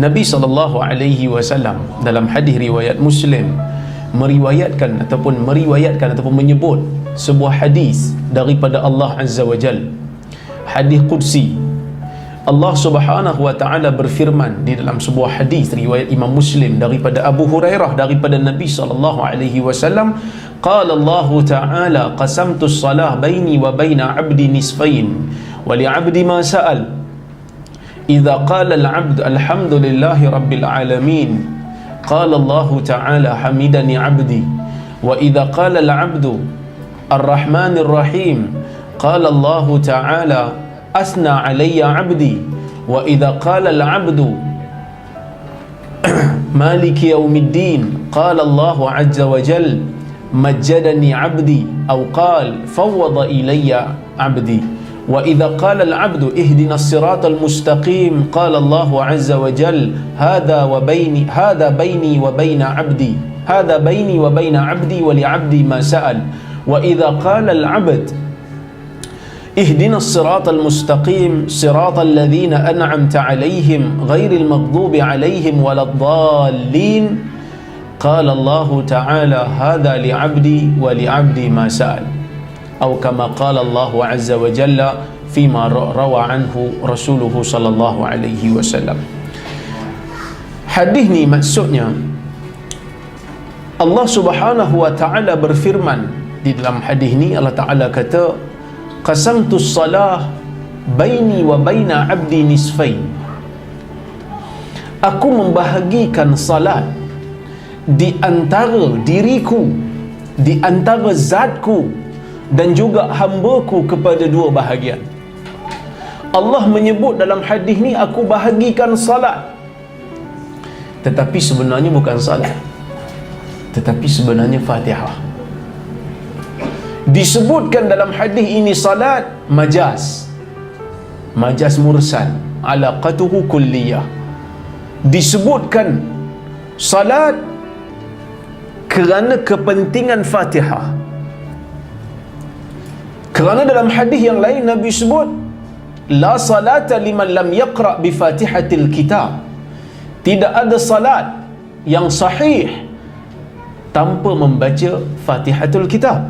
Nabi SAW dalam hadis riwayat Muslim meriwayatkan ataupun menyebut sebuah hadis daripada Allah Azza wa Jal, hadis qudsi. Allah Subhanahu wa taala berfirman di dalam sebuah hadis riwayat Imam Muslim daripada Abu Hurairah daripada Nabi SAW, qala Allah taala qasamtu as-salah baini wa baina 'abdi nisfain wa li 'abdi ma sa'al idza qala al-'abd alhamdulillahi rabbil alamin qala Allah ta'ala hamidani 'abdi wa idza qala al-'abdu ar-rahmanir rahim qala Allah ta'ala asna 'alayya 'abdi wa idza qala al-'abdu maliki yaumiddin qala Allah 'azza wa jalla majjadani 'abdi aw qala fawwada ilayya 'abdi wa idza qala al-'abdu ihdina as-siratal mustaqim qala Allahu 'azza wa jalla hadha baini wa baina 'abdi hadha baini wa baina 'abdi wa li 'abdi ma sa'al wa idza qala al-'abd ihdina as-siratal mustaqim siratal ladzina an'amta 'alaihim ghairil maghdubi 'alaihim waladdallin qala Allahu ta'ala hadha li 'abdi wa li 'abdi ma sa'al atau kama qala Allah azza wa jalla fima rawa anhu Rasulullah sallallahu alaihi wasallam. Hadis ni maksudnya Allah Subhanahu wa taala berfirman di dalam hadis ni, Allah taala kata qasamtu as-salah baini wa baina 'abdi nisfain. Aku membahagikan salat di antara diriku, di antara zatku dan juga hambaku kepada dua bahagian. Allah menyebut dalam hadis ni, aku bahagikan salat, tetapi sebenarnya bukan salat, tetapi sebenarnya Fatihah. Disebutkan dalam hadis ini salat majaz mursal, alaqatuhu kulliyah. Disebutkan salat kerana kepentingan Fatihah. Kerana dalam hadis yang lain Nabi sebut la salata liman lam yaqra bi Fatihatil Kitab. Tidak ada salat yang sahih tanpa membaca Fatihatul Kitab.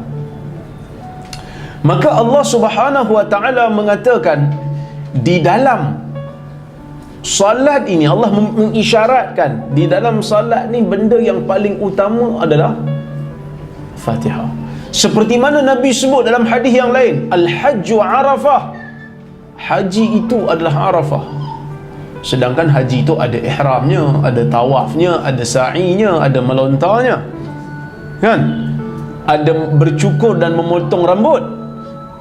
Maka Allah Subhanahu wa taala mengatakan di dalam salat ini, Allah mengisyaratkan di dalam salat ni benda yang paling utama adalah Fatihah. Seperti mana Nabi sebut dalam hadis yang lain, Al-Hajju Arafah, haji itu adalah Arafah. Sedangkan haji itu ada ihramnya, ada tawafnya, ada sa'inya, ada melontarnya, kan? Ada bercukur dan memotong rambut.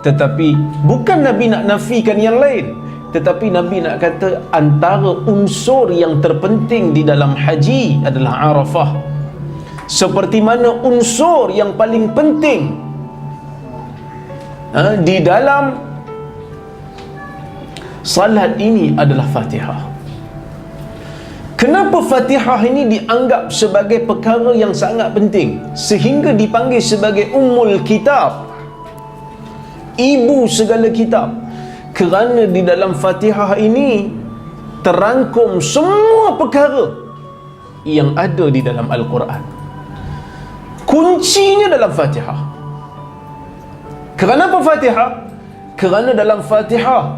Tetapi bukan Nabi nak nafikan yang lain, tetapi Nabi nak kata antara unsur yang terpenting di dalam haji adalah Arafah. Seperti mana unsur yang paling penting di dalam salat ini adalah Fatihah. Kenapa Fatihah ini dianggap sebagai perkara yang sangat penting sehingga dipanggil sebagai Ummul Kitab, ibu segala kitab? Kerana di dalam Fatihah ini terangkum semua perkara yang ada di dalam Al-Quran. Kuncinya dalam Fatihah. Kenapa Fatihah? Kerana dalam Fatihah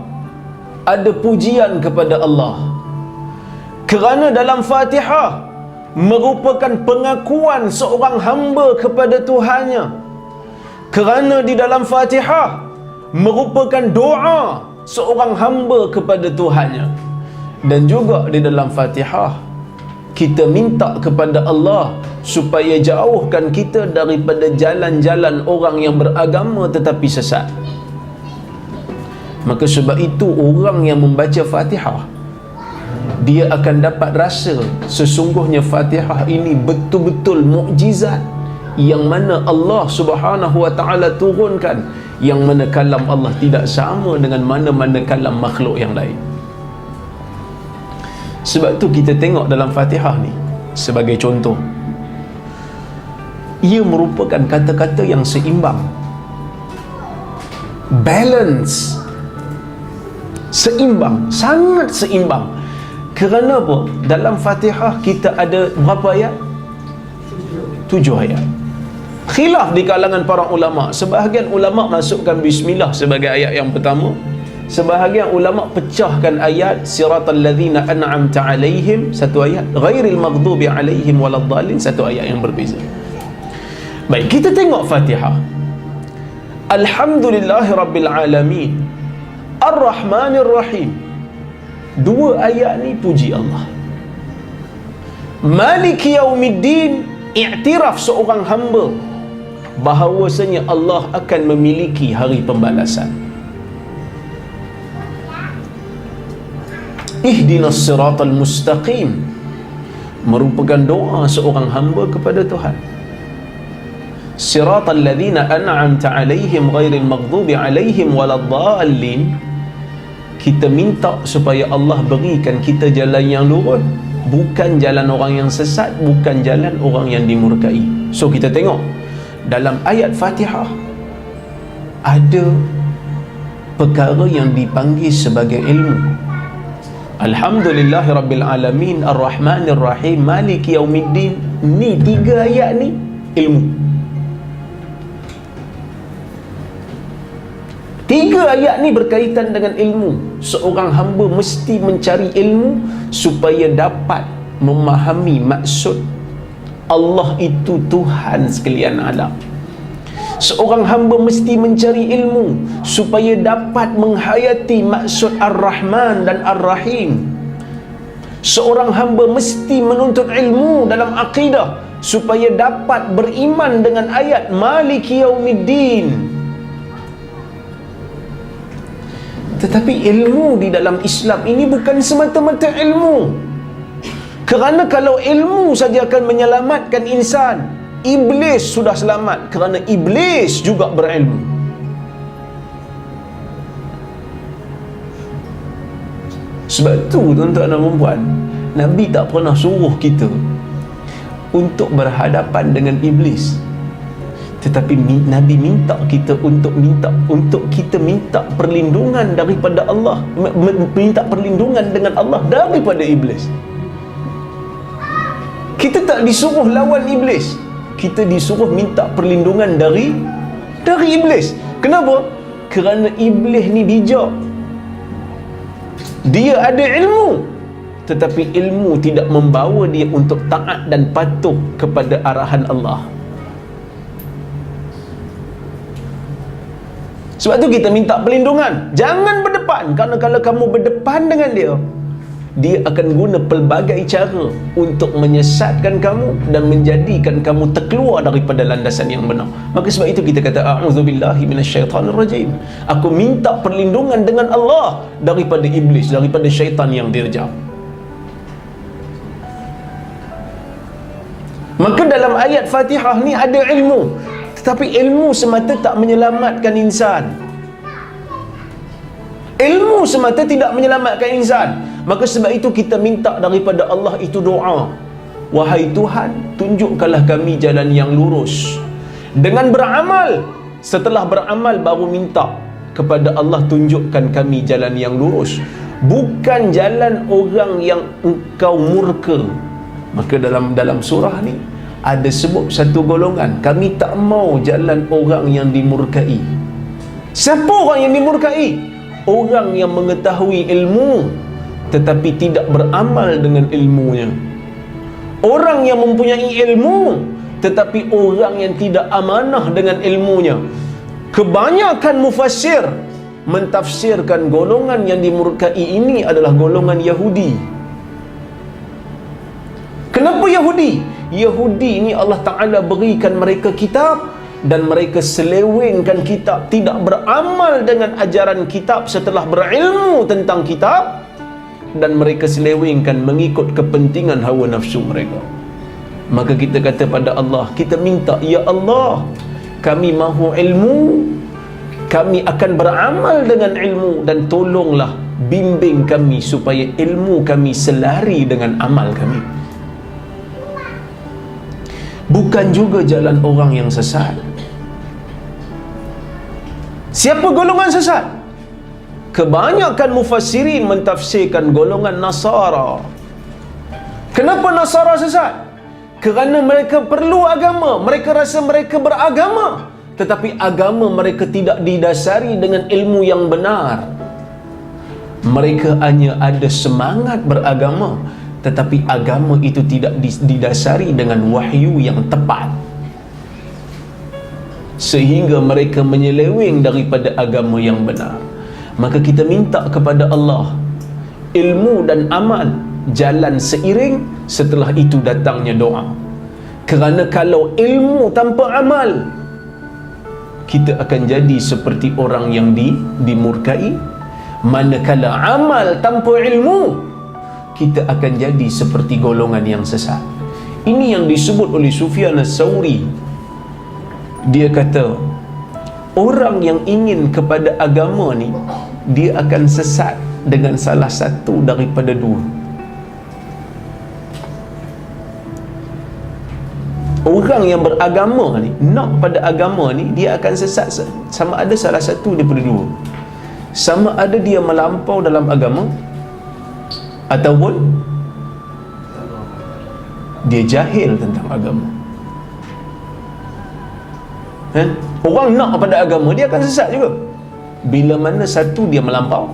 ada pujian kepada Allah. Kerana dalam Fatihah merupakan pengakuan seorang hamba kepada Tuhannya. Kerana di dalam Fatihah merupakan doa seorang hamba kepada Tuhannya. Dan juga di dalam Fatihah kita minta kepada Allah supaya jauhkan kita daripada jalan-jalan orang yang beragama tetapi sesat. Maka sebab itu orang yang membaca Fatihah, dia akan dapat rasa sesungguhnya Fatihah ini betul-betul mukjizat yang mana Allah Subhanahu wa taala turunkan, yang mana kalam Allah tidak sama dengan mana-mana kalam makhluk yang lain. Sebab tu kita tengok dalam Fatihah ni sebagai contoh, ia merupakan kata-kata yang seimbang, balance, seimbang, sangat seimbang. Kerana apa? Dalam Fatihah kita ada berapa ayat? 7 ayat. Khilaf di kalangan para ulama. Sebahagian ulama masukkan bismillah sebagai ayat yang pertama, sebahagian ulama pecahkan ayat siratal ladzina an'amta alaihim satu ayat, ghairil maghdubi alaihim waladdallin satu ayat yang berbeza. Baik, kita tengok Fatihah. Alhamdulillahirabbil alamin, Ar-Rahmanir Rahim. Dua ayat ni puji Allah. Maliki Yaumiddin, iktiraf seorang hamba bahawasanya Allah akan memiliki hari pembalasan. Ihdinas siratal mustaqim, merupakan doa seorang hamba kepada Tuhan. Siratal ladzina an'amta alaihim ghairil maghdubi alaihim waladdallin, kita minta supaya Allah berikan kita jalan yang lurus, bukan jalan orang yang sesat, bukan jalan orang yang dimurkai. So kita tengok dalam ayat Fatihah ada perkara yang dipanggil sebagai ilmu. Alhamdulillahirabbil alamin, Ar-Rahmanir Rahim, Maliki Yaumiddin. Ni 3 ayat ni ilmu. 3 ayat ni berkaitan dengan ilmu. Seorang hamba mesti mencari ilmu supaya dapat memahami maksud Allah itu Tuhan sekalian alam. Seorang hamba mesti mencari ilmu supaya dapat menghayati maksud Ar-Rahman dan Ar-Rahim. Seorang hamba mesti menuntut ilmu dalam akidah supaya dapat beriman dengan ayat Maliki Yaumiddin. Tetapi ilmu di dalam Islam ini bukan semata-mata ilmu. Kerana kalau ilmu saja akan menyelamatkan insan, iblis sudah selamat, kerana iblis juga berilmu. Sebab tu tuan-tuan dan puan, Nabi tak pernah suruh kita untuk berhadapan dengan iblis. Tetapi Nabi minta kita untuk kita minta perlindungan daripada Allah, minta perlindungan dengan Allah daripada iblis. Kita tak disuruh lawan iblis, kita disuruh minta perlindungan dari iblis. Kenapa? Kerana iblis ni bijak. Dia ada ilmu, tetapi ilmu tidak membawa dia untuk taat dan patuh kepada arahan Allah. Sebab tu kita minta perlindungan. Jangan berdepan, kerana kalau kamu berdepan dengan dia, dia akan guna pelbagai cara untuk menyesatkan kamu dan menjadikan kamu terkeluar daripada landasan yang benar. Maka sebab itu kita kata a'udzubillahi minasyaitanirrajim. Aku minta perlindungan dengan Allah daripada iblis, daripada syaitan yang dirjam. Maka dalam ayat Fatihah ni ada ilmu, tetapi ilmu semata tak menyelamatkan insan. Ilmu semata tidak menyelamatkan insan. Maka sebab itu kita minta daripada Allah itu doa. Wahai Tuhan, tunjukkanlah kami jalan yang lurus. Dengan beramal. Setelah beramal baru minta kepada Allah, tunjukkan kami jalan yang lurus, bukan jalan orang yang engkau murka. Maka dalam surah ni ada sebut satu golongan, kami tak mau jalan orang yang dimurkai. Siapa orang yang dimurkai? Orang yang mengetahui ilmu tetapi tidak beramal dengan ilmunya. Orang yang mempunyai ilmu tetapi orang yang tidak amanah dengan ilmunya. Kebanyakan mufassir mentafsirkan golongan yang dimurkai ini adalah golongan Yahudi. Kenapa Yahudi? Yahudi ini Allah Ta'ala berikan mereka kitab dan mereka selewengkan kitab, tidak beramal dengan ajaran kitab setelah berilmu tentang kitab, dan mereka selewengkan mengikut kepentingan hawa nafsu mereka. Maka kita kata pada Allah, kita minta, ya Allah, kami mahu ilmu, kami akan beramal dengan ilmu, dan tolonglah bimbing kami supaya ilmu kami selari dengan amal kami. Bukan juga jalan orang yang sesat. Siapa golongan sesat? Kebanyakan mufassirin mentafsirkan golongan Nasara. Kenapa Nasara sesat? Kerana mereka perlu agama, mereka rasa mereka beragama, tetapi agama mereka tidak didasari dengan ilmu yang benar. Mereka hanya ada semangat beragama, tetapi agama itu tidak didasari dengan wahyu yang tepat, sehingga mereka menyeleweng daripada agama yang benar. Maka kita minta kepada Allah, ilmu dan amal jalan seiring, setelah itu datangnya doa. Kerana kalau ilmu tanpa amal, kita akan jadi seperti orang yang dimurkai. Manakala amal tanpa ilmu, kita akan jadi seperti golongan yang sesat. Ini yang disebut oleh Sufyan Ats-Tsauri. Dia kata, orang yang ingin kepada agama ni, dia akan sesat dengan salah satu daripada dua. Orang yang beragama ni, nak pada agama ni, dia akan sesat sama ada salah satu daripada dua. Sama ada dia melampau dalam agama, ataupun dia jahil tentang agama. Orang nak pada agama, dia akan sesat juga. Bila mana satu dia melampau,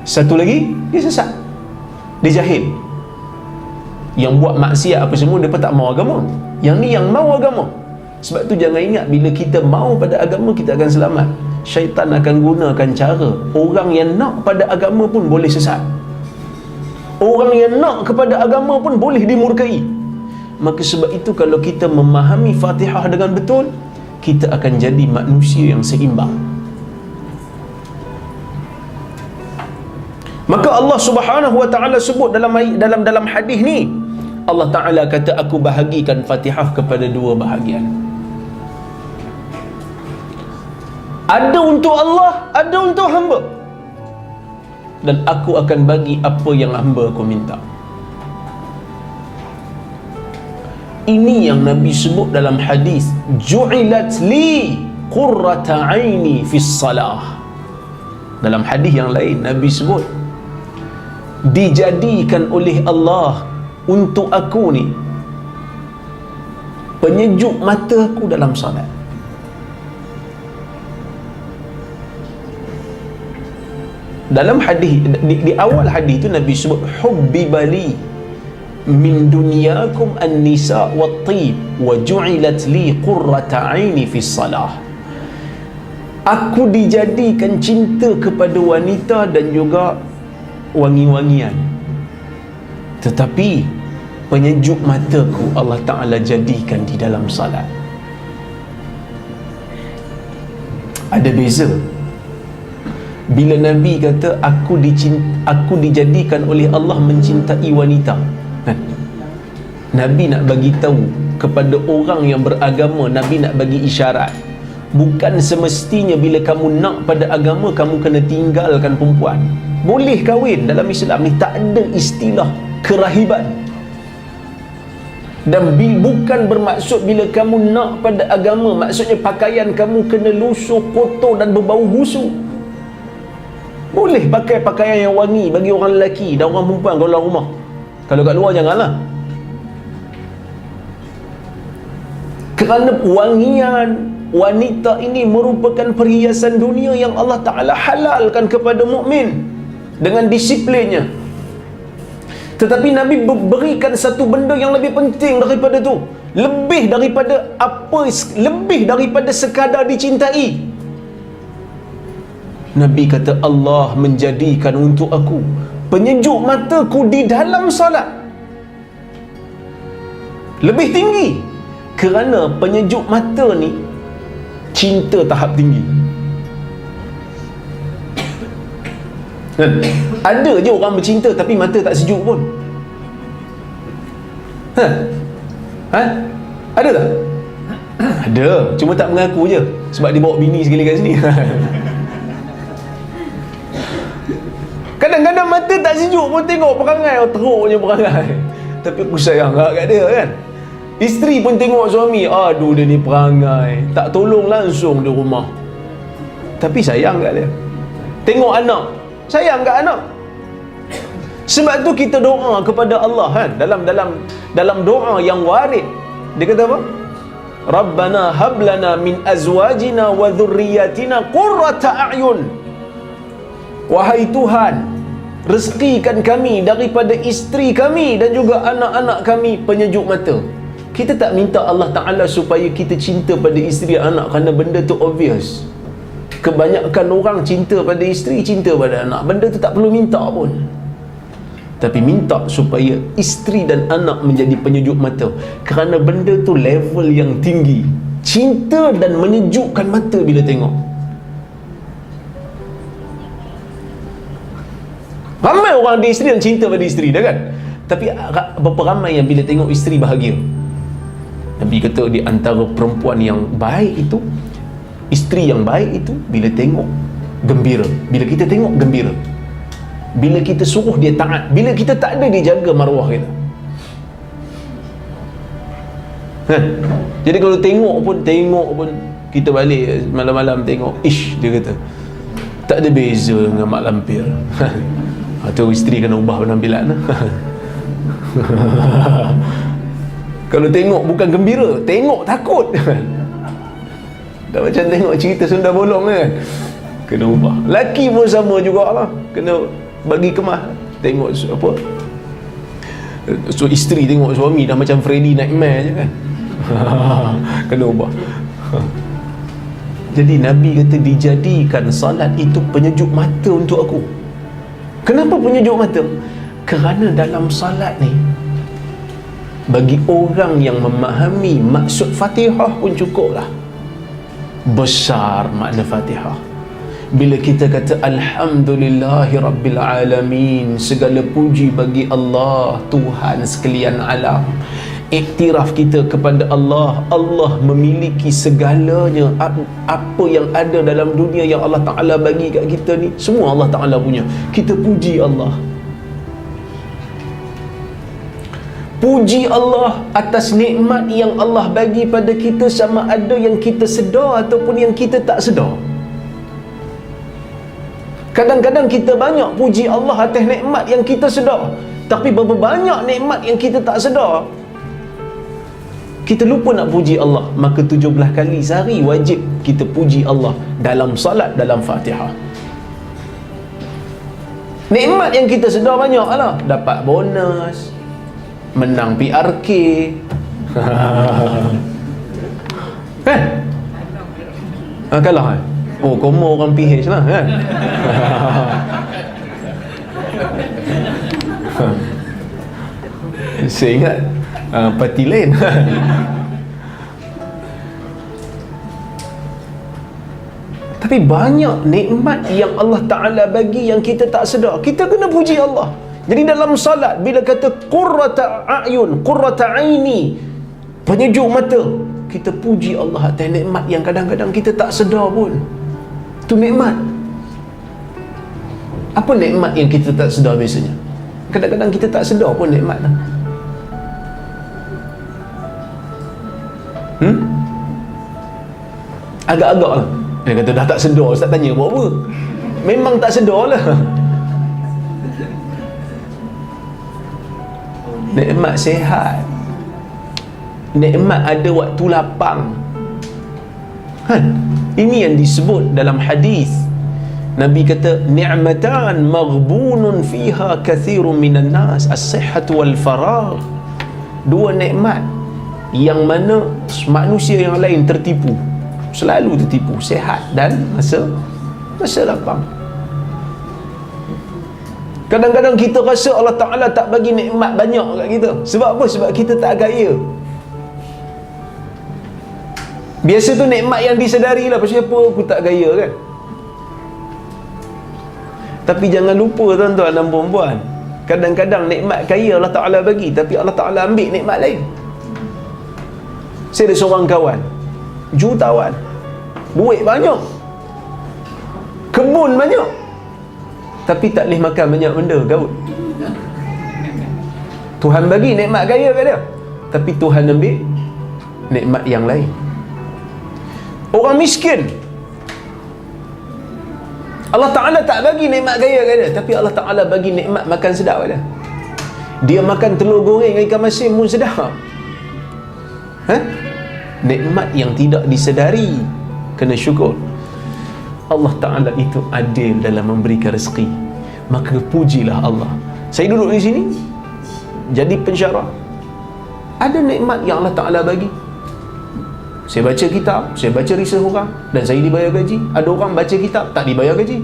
satu lagi dia sesat, dia jahil. Yang buat maksiat apa semua, dia pun tak mau agama. Yang ni yang mau agama. Sebab tu jangan ingat, bila kita mau pada agama, kita akan selamat. Syaitan akan gunakan cara, orang yang nak pada agama pun boleh sesat, orang yang nak kepada agama pun boleh dimurkai. Maka sebab itu, kalau kita memahami Fatihah dengan betul, kita akan jadi manusia yang seimbang. Maka Allah Subhanahu wa taala sebut dalam hadis ni, Allah Taala kata, aku bahagikan Fatihah kepada dua bahagian. Ada untuk Allah, ada untuk hamba. Dan aku akan bagi apa yang hamba aku minta. Ini yang Nabi sebut dalam hadis, ju'ilat li qurrata aini fis salah. Dalam hadis yang lain Nabi sebut, dijadikan oleh Allah untuk aku ni penyejuk mata aku dalam salat. Dalam hadis di awal hadis tu Nabi sebut, hubbibali min dunyakum an-nisa wat-tib wa ju'ilat li qurrata aini fis salah. Aku dijadikan cinta kepada wanita dan juga wangi-wangian, tetapi penyejuk mataku Allah Ta'ala jadikan di dalam salat. Ada beza. Bila Nabi kata aku dijadikan oleh Allah mencintai wanita, Nabi nak bagi tahu kepada orang yang beragama, Nabi nak bagi isyarat, bukan semestinya bila kamu nak pada agama kamu kena tinggalkan perempuan. Boleh kahwin dalam Islam ni, tak ada istilah kerahiban. Dan bukan bermaksud bila kamu nak pada agama, maksudnya pakaian kamu kena lusuh, kotor dan berbau busuk. Boleh pakai pakaian yang wangi bagi orang lelaki dan orang perempuan kalau dalam rumah. Kalau kat luar janganlah. Kerana wangian wanita ini merupakan perhiasan dunia yang Allah Ta'ala halalkan kepada mukmin dengan disiplinnya. Tetapi Nabi berikan satu benda yang lebih penting daripada tu, lebih daripada sekadar dicintai. Nabi kata, Allah menjadikan untuk aku penyejuk mataku di dalam salat. Lebih tinggi, kerana penyejuk mata ni cinta tahap tinggi. Ada je orang bercinta tapi mata tak sejuk pun. Ada tak? Ada, cuma tak mengaku je sebab dia bawa bini sekali kat sini. Kadang-kadang mata tak sejuk pun tengok perangai, teruk je perangai, tapi aku sayang kat dia kan. Isteri pun tengok suami, aduh dia ni perangai, tak tolong langsung di rumah, tapi sayang kat dia. Tengok anak, sayang kat anak. Sebab tu kita doa kepada Allah kan, dalam doa yang warid, dia kata apa? Rabbana hablana min azwajina wa dhurriyyatina qurrata a'yun. Wahai Tuhan, rezekikan kami daripada isteri kami dan juga anak-anak kami penyejuk mata. Kita tak minta Allah Ta'ala supaya kita cinta pada isteri anak, kerana benda tu obvious. Kebanyakan orang cinta pada isteri, cinta pada anak, benda tu tak perlu minta pun. Tapi minta supaya isteri dan anak menjadi penyejuk mata, kerana benda tu level yang tinggi. Cinta dan menyejukkan mata bila tengok. Ramai orang ada isteri dan cinta pada isteri dah kan. Tapi berapa ramai yang bila tengok isteri bahagia? Nabi kata di antara perempuan yang baik itu, isteri yang baik itu, bila tengok gembira. Bila kita tengok gembira, bila kita suruh dia taat, bila kita tak ada dia jaga maruah kita kan? Jadi kalau tengok pun kita balik malam-malam tengok, ish, dia kata tak ada beza dengan mak lampir. Atau isteri kena ubah penampilan. Kalau tengok bukan gembira, tengok takut. Dah macam tengok cerita Sunda Bolong kan, kena ubah. Laki pun sama jugalah, kena bagi kemas. Tengok apa, so isteri tengok suami dah macam Freddy Nightmare je kan. Kena ubah. Jadi Nabi kata dijadikan salat itu penyejuk mata untuk aku. Kenapa penyejuk mata? Kerana dalam salat ni, bagi orang yang memahami maksud Fatihah pun cukup lah. Besar makna Fatihah. Bila kita kata Alhamdulillahi Rabbil Alamin, segala puji bagi Allah, Tuhan sekalian alam. Iktiraf kita kepada Allah, Allah memiliki segalanya. Apa yang ada dalam dunia yang Allah Ta'ala bagi kat kita ni, semua Allah Ta'ala punya. Kita puji Allah. Puji Allah atas nikmat yang Allah bagi pada kita, sama ada yang kita sedar ataupun yang kita tak sedar. Kadang-kadang kita banyak puji Allah atas nikmat yang kita sedar, tapi berapa banyak nikmat yang kita tak sedar, kita lupa nak puji Allah. Maka 17 kali sehari wajib kita puji Allah dalam salat, dalam Fatihah. Nikmat yang kita sedar banyak lah. Dapat bonus, menang PRK. Kalah kan? Oh, koma orang PH lah kan. Saya ingat parti lain. Tapi banyak nikmat yang Allah Ta'ala bagi yang kita tak sedar. Kita kena puji Allah. Jadi dalam salat bila kata qurrata a'yun, qurrata aini, penyejuk mata, kita puji Allah atas nikmat yang kadang-kadang kita tak sedar pun. Itu nikmat. Apa nikmat yang kita tak sedar biasanya? Kadang-kadang kita tak sedar pun nikmat lah. Agak-agak lah. Dia kata dah tak sedar, Ustaz tanya buat apa? Memang tak sedar lah. Nikmat sihat, nikmat ada waktu lapang kan? Ini yang disebut dalam hadis. Nabi kata ni'matan maghbunun fiha kathirun minan nas, as-sihhatu wal faragh. Dua nikmat yang mana manusia yang lain tertipu, selalu tertipu, sihat dan masa lapang. Kadang-kadang kita rasa Allah Ta'ala tak bagi nikmat banyak kat kita. Sebab apa? Sebab kita tak gaya. Biasa tu nikmat yang disedari lah, pasal apa aku tak gaya kan. Tapi jangan lupa tuan-tuan dan puan-puan, kadang-kadang nikmat kaya Allah Ta'ala bagi, tapi Allah Ta'ala ambil nikmat lain. Saya ada seorang kawan, jutawan, duit banyak, kebun banyak, tapi tak boleh makan banyak benda, gaut. Tuhan bagi nikmat kaya kat dia, tapi Tuhan ambil nikmat yang lain. Orang miskin, Allah Ta'ala tak bagi nikmat kaya kat dia, tapi Allah Ta'ala bagi nikmat makan sedap kat dia. Dia makan telur goreng ikan masin pun sedap. Nikmat yang tidak disedari, kena syukur. Allah Ta'ala itu adil dalam memberikan rezeki, maka pujilah Allah. Saya duduk di sini jadi pensyarah, ada nikmat yang Allah Ta'ala bagi. Saya baca kitab, saya baca risau orang, dan saya dibayar gaji. Ada orang baca kitab tak dibayar gaji.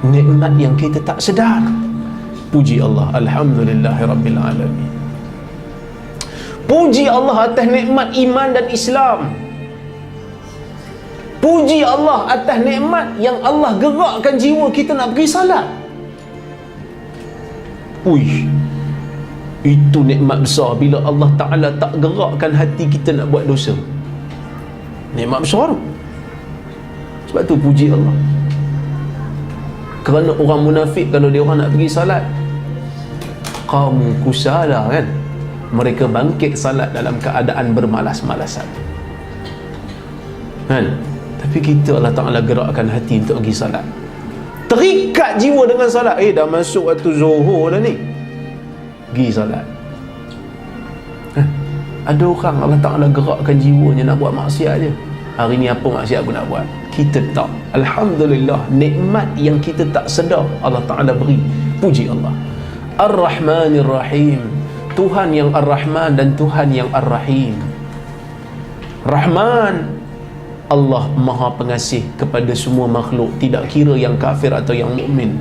Nikmat yang kita tak sedar. Puji Allah, alhamdulillahirabbil alamin. Puji Allah atas nikmat iman dan Islam. Puji Allah atas nikmat yang Allah gerakkan jiwa kita nak pergi salat. Uish, itu nikmat besar bila Allah Ta'ala tak gerakkan hati kita nak buat dosa. Nikmat besar tu. Sebab tu puji Allah. Kerana orang munafik, kalau dia orang nak pergi salat, qamu kusala, kan, mereka bangkit salat dalam keadaan bermalas-malasan, kan. Tapi kita, Allah Ta'ala gerakkan hati untuk pergi salat, terikat jiwa dengan salat. Dah masuk waktu zuhur dah ni, pergi salat. Ada orang Allah Ta'ala gerakkan jiwanya nak buat maksiat je. Hari ni apa maksiat aku nak buat? Kita tak. Alhamdulillah, nikmat yang kita tak sedar Allah Ta'ala beri. Puji Allah. Ar-Rahmanir Rahim, Tuhan yang Ar-Rahman dan Tuhan yang Ar-Rahim. Rahman, Allah Maha Pengasih kepada semua makhluk, tidak kira yang kafir atau yang mukmin.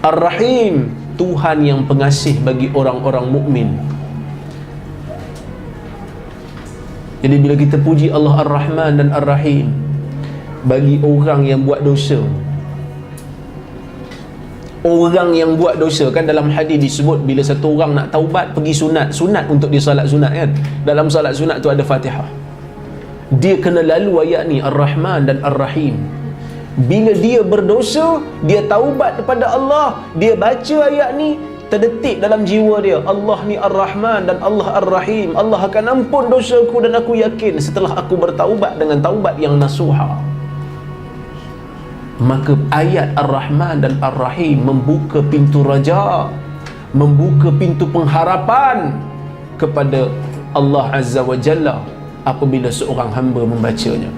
Ar-Rahim, Tuhan yang pengasih bagi orang-orang mukmin. Jadi bila kita puji Allah Ar-Rahman dan Ar-Rahim bagi orang yang buat dosa, orang yang buat dosa, kan dalam hadis disebut bila satu orang nak taubat pergi sunat untuk dia salat sunat, kan. Dalam salat sunat tu ada Fatihah. Dia kena lalu ayat ni, Ar-Rahman dan Ar-Rahim. Bila dia berdosa, dia taubat kepada Allah, dia baca ayat ni, terdetik dalam jiwa dia, Allah ni Ar-Rahman dan Allah Ar-Rahim. Allah akan ampun dosaku dan aku yakin setelah aku bertaubat dengan taubat yang nasuha. Maka ayat Ar-Rahman dan Ar-Rahim membuka pintu raja, membuka pintu pengharapan kepada Allah Azza wa Jalla apabila seorang hamba membacanya.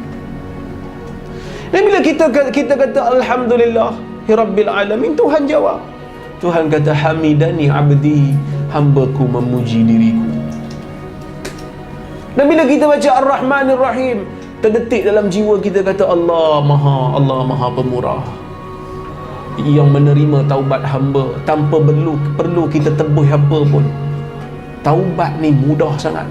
Dan bila kita kata Alhamdulillah Rabbil Alamin, Tuhan jawab. Tuhan kata, Hamidani abdi, hambaku memuji diriku. Dan bila kita baca Ar-Rahmanir Rahim, terdetik dalam jiwa kita kata Allah Maha Pemurah, yang menerima taubat hamba tanpa perlu kita tebus apa pun. Taubat ni mudah sangat.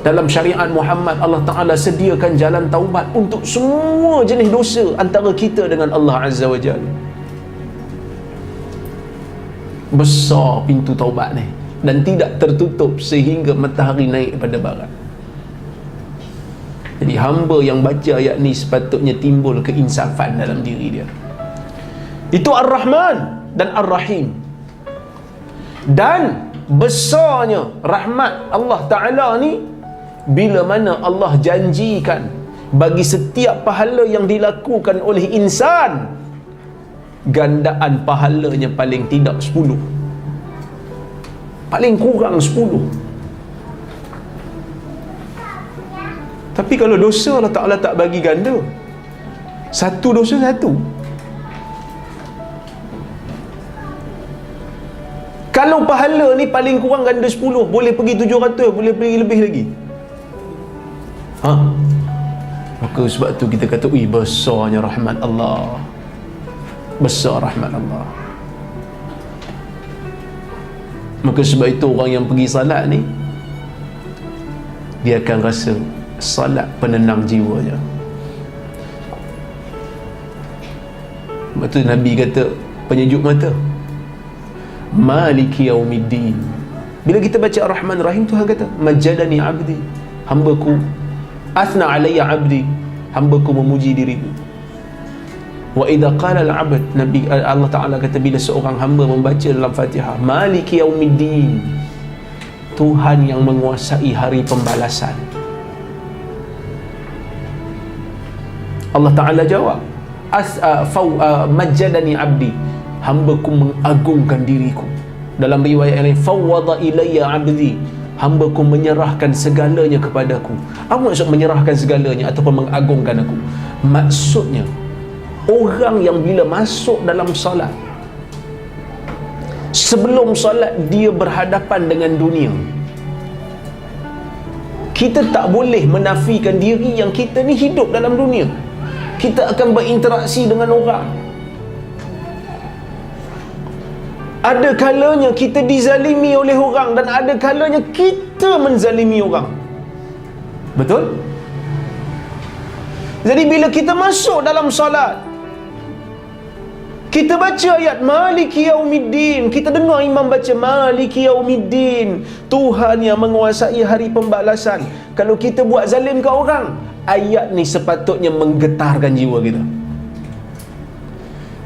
Dalam syariat Muhammad, Allah Ta'ala sediakan jalan taubat untuk semua jenis dosa antara kita dengan Allah Azza wa Jalla. Besar pintu taubat ni, dan tidak tertutup sehingga matahari naik pada barat. Jadi hamba yang baca ayat ni sepatutnya timbul keinsafan dalam diri dia. Itu Ar-Rahman dan Ar-Rahim. Dan besarnya rahmat Allah Ta'ala ni, bila mana Allah janjikan bagi setiap pahala yang dilakukan oleh insan, gandaan pahalanya paling tidak 10, paling kurang 10. Tapi kalau dosa, Allah Ta'ala tak bagi ganda. Satu dosa satu. Kalau pahala ni paling kurang ganda 10, boleh pergi 700, boleh pergi lebih lagi. Maka sebab tu kita kata, besarnya rahmat Allah. Besar rahmat Allah. Maka sebab itu orang yang pergi salat ni, dia akan rasa salat penenang jiwanya. Sebab tu Nabi kata penyejuk mata, Maliki yaumiddin. Bila kita baca Ar-Rahman Rahim, Tuhan kata majadani abdi, hambaku, asna alayya abdi, hambaku memuji diriku. Wa idza qala al-'abd, Nabi Allah Ta'ala kata bila seorang hamba membaca dalam Fatihah, Maliki yaumiddin, Tuhan yang menguasai hari pembalasan, Allah Ta'ala jawab, majjadani abdi, hambaku mengagungkan diriku. Dalam riwayat yang lain, fawwada ilayya abdi, hambaku menyerahkan segalanya kepadaku. Apa maksud menyerahkan segalanya ataupun mengagungkan aku? Maksudnya, orang yang bila masuk dalam solat, sebelum solat dia berhadapan dengan dunia. Kita tak boleh menafikan diri yang kita ni hidup dalam dunia. Kita akan berinteraksi dengan orang. Ada kalanya kita dizalimi oleh orang dan ada kalanya kita menzalimi orang. Betul? Jadi bila kita masuk dalam solat, kita baca ayat Maliki Yaumiddin, kita dengar imam baca Maliki Yaumiddin, Tuhan yang menguasai hari pembalasan. Kalau kita buat zalim ke orang, ayat ni sepatutnya menggetarkan jiwa kita.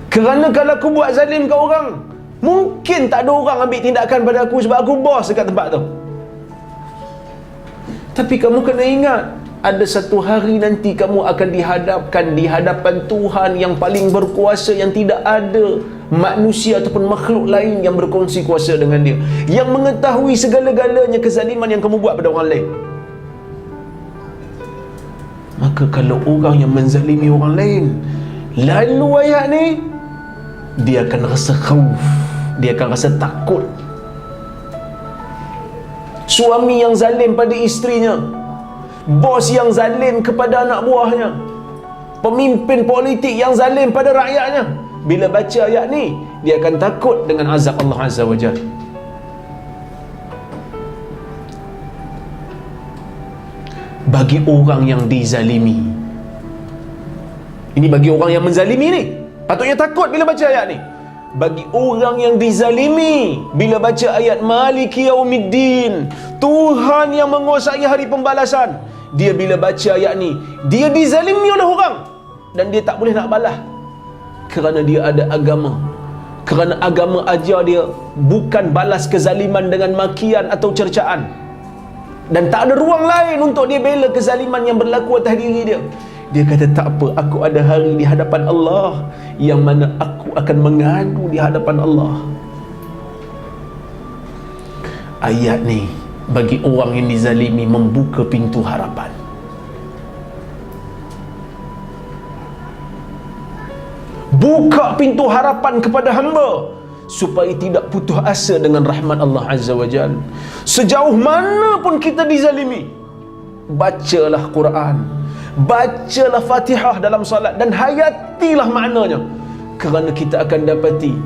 Kerana kalau aku buat zalim ke orang, mungkin tak ada orang ambil tindakan pada aku sebab aku bos dekat tempat tu. Tapi kamu kena ingat, ada satu hari nanti kamu akan dihadapkan di hadapan Tuhan yang paling berkuasa, yang tidak ada manusia ataupun makhluk lain yang berkongsi kuasa dengan dia, yang mengetahui segala-galanya kezaliman yang kamu buat pada orang lain. Maka kalau orang yang menzalimi orang lain lalu ayat ni, dia akan rasa khauf, dia akan rasa takut. Suami yang zalim pada isterinya, bos yang zalim kepada anak buahnya, pemimpin politik yang zalim pada rakyatnya, bila baca ayat ni, dia akan takut dengan azab Allah Azza wa Jalla. Bagi orang yang dizalimi, ini bagi orang yang menzalimi ni, patutnya takut bila baca ayat ni. Bagi orang yang dizalimi, bila baca ayat Maliki Yaumiddin, Tuhan yang menguasai hari pembalasan, dia bila baca ayat ni, dia dizalimi oleh orang dan dia tak boleh nak balas kerana dia ada agama. Kerana agama ajar dia bukan balas kezaliman dengan makian atau cercaan, dan tak ada ruang lain untuk dia bela kezaliman yang berlaku atas diri dia. Dia kata, tak apa, aku ada hari di hadapan Allah yang mana aku akan mengadu di hadapan Allah. Ayat ni bagi orang yang dizalimi membuka pintu harapan. Buka pintu harapan kepada hamba supaya tidak putus asa dengan rahmat Allah Azza wa Jal. Sejauh mana pun kita dizalimi, bacalah Quran, bacalah Fatihah dalam salat dan hayatilah maknanya, kerana kita akan dapati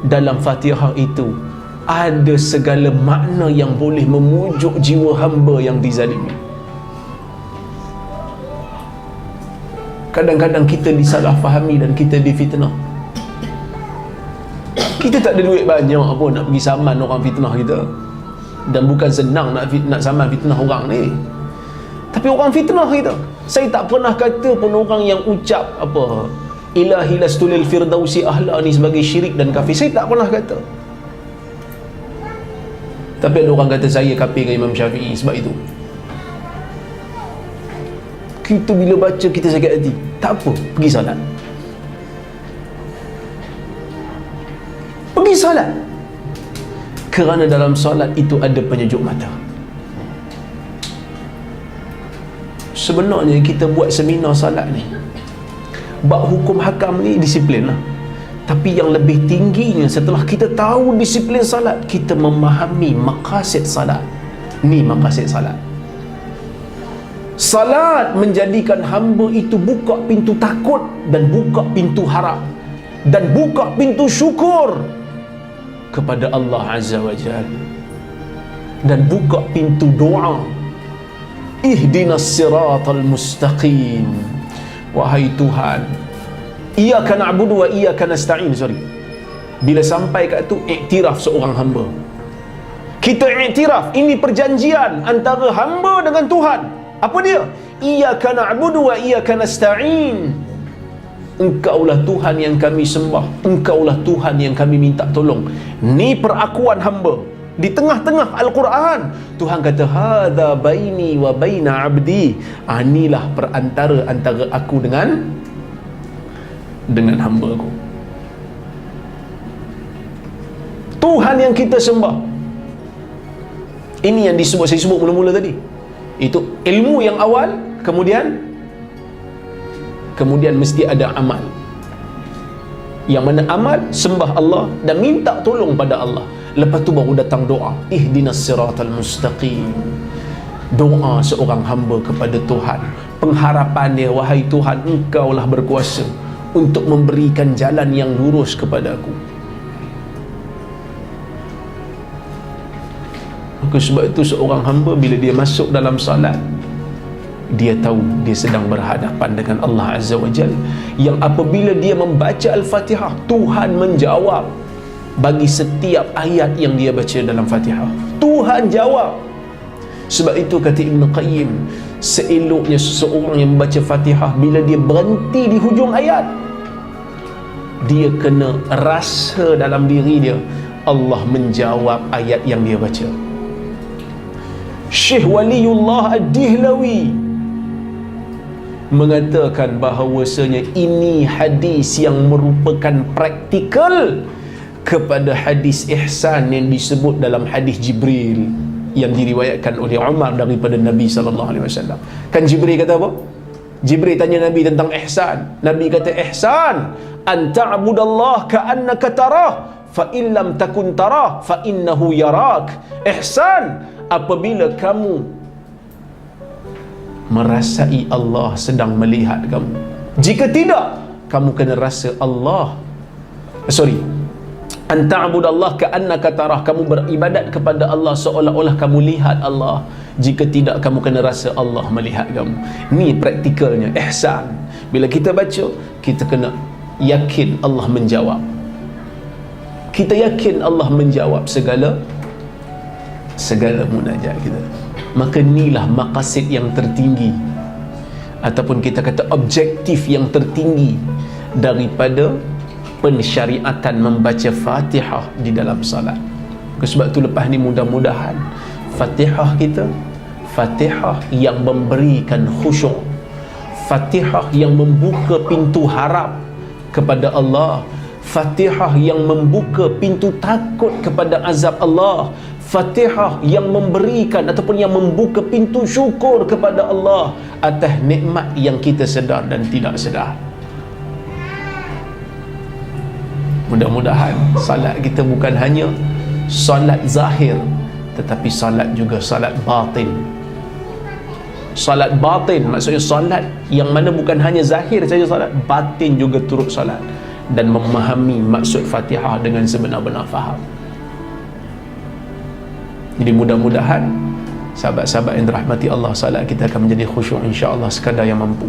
dalam Fatihah itu ada segala makna yang boleh memujuk jiwa hamba yang dizalimi. Kadang-kadang kita disalahfahami dan kita difitnah. Kita tak ada duit banyak pun nak pergi saman orang fitnah kita, dan bukan senang nak saman fitnah orang ni. Tapi orang fitnah kita, saya tak pernah kata pun orang yang ucap apa ilahi lastulil firdausi ahla ni sebagai syirik dan kafir. Saya tak pernah kata. Tapi ada orang kata saya kafir dengan Imam Syafi'i sebab itu. Kita bila baca kita sakit hati. Tak apa, pergi salat. Pergi salat. Kerana dalam salat itu ada penyejuk mata. Sebenarnya kita buat seminar salat ni, bab hukum hakam ni disiplin lah. Tapi yang lebih tingginya, setelah kita tahu disiplin salat, kita memahami maqasid salat. Ni maqasid salat. Salat menjadikan hamba itu buka pintu takut dan buka pintu harap dan buka pintu syukur kepada Allah Azza wa Jalla, dan buka pintu doa. Ihdinas siratal mustaqim. Wahai Tuhan, iyyaka na'budu wa iyyaka nasta'in. Bila sampai kat tu, iktiraf seorang hamba. Kita iktiraf, ini perjanjian antara hamba dengan Tuhan. Apa dia? Iyyaka na'budu wa iyyaka nasta'in. Engkaulah Tuhan yang kami sembah, Engkaulah Tuhan yang kami minta tolong. Ni perakuan hamba. Di tengah-tengah Al-Quran, Tuhan kata, hadza baini wa baina abdi. Inilah perantara antara aku dengan dengan hamba-Ku. Tuhan yang kita sembah, ini yang saya sebut mula-mula tadi. Itu ilmu yang awal, kemudian mesti ada amal. Yang mana amal, sembah Allah dan minta tolong pada Allah. Lepas tu baru datang doa, ihdinas siratal mustaqim. Doa seorang hamba kepada Tuhan, pengharapan dia, wahai Tuhan, Engkaulah berkuasa untuk memberikan jalan yang lurus kepada aku. Maka sebab itu seorang hamba bila dia masuk dalam salat, dia tahu dia sedang berhadapan dengan Allah Azza wa Jal, yang apabila dia membaca Al-Fatihah, Tuhan menjawab bagi setiap ayat yang dia baca dalam Fatihah. Tuhan jawab. Sebab itu kata Ibn Qayyim, seeloknya seseorang yang membaca Fatihah, bila dia berhenti di hujung ayat, dia kena rasa dalam diri dia Allah menjawab ayat yang dia baca. Syekh Waliullah Ad-Dihlawi mengatakan bahawasanya ini hadis yang merupakan praktikal kepada hadis ihsan yang disebut dalam hadis Jibril yang diriwayatkan oleh Umar daripada Nabi SAW. Kan Jibril kata apa? Jibril tanya Nabi tentang ihsan. Nabi kata, ihsan an ta'budallah ka'annaka tarah fa in lam takun tarah fa innahu yarak. Ihsan apabila kamu merasai Allah sedang melihat kamu. Jika tidak, kamu kena rasa Allah. An ta'budallah ka'annaka tarah, kamu beribadat kepada Allah seolah-olah kamu lihat Allah. Jika tidak, kamu kena rasa Allah melihat kamu. Ni praktikalnya ihsan. Bila kita baca, kita kena yakin Allah menjawab. Kita yakin Allah menjawab segala munajat kita. Maka inilah maqasid yang tertinggi, ataupun kita kata objektif yang tertinggi daripada pensyariatan membaca Fatihah di dalam salat. Sebab tu lepas ni mudah-mudahan Fatihah kita, Fatihah yang memberikan khusyuk, Fatihah yang membuka pintu harap kepada Allah, Fatihah yang membuka pintu takut kepada azab Allah, Fatihah yang memberikan ataupun yang membuka pintu syukur kepada Allah atas nikmat yang kita sedar dan tidak sedar. Mudah-mudahan salat kita bukan hanya salat zahir, tetapi salat juga salat batin. Salat batin maksudnya salat yang mana bukan hanya zahir saja salat, batin juga turut salat dan memahami maksud Fatihah dengan sebenar-benar faham. Jadi mudah-mudahan sahabat-sahabat yang dirahmati Allah, salat kita akan menjadi khusyuk insya-Allah sekadar yang mampu.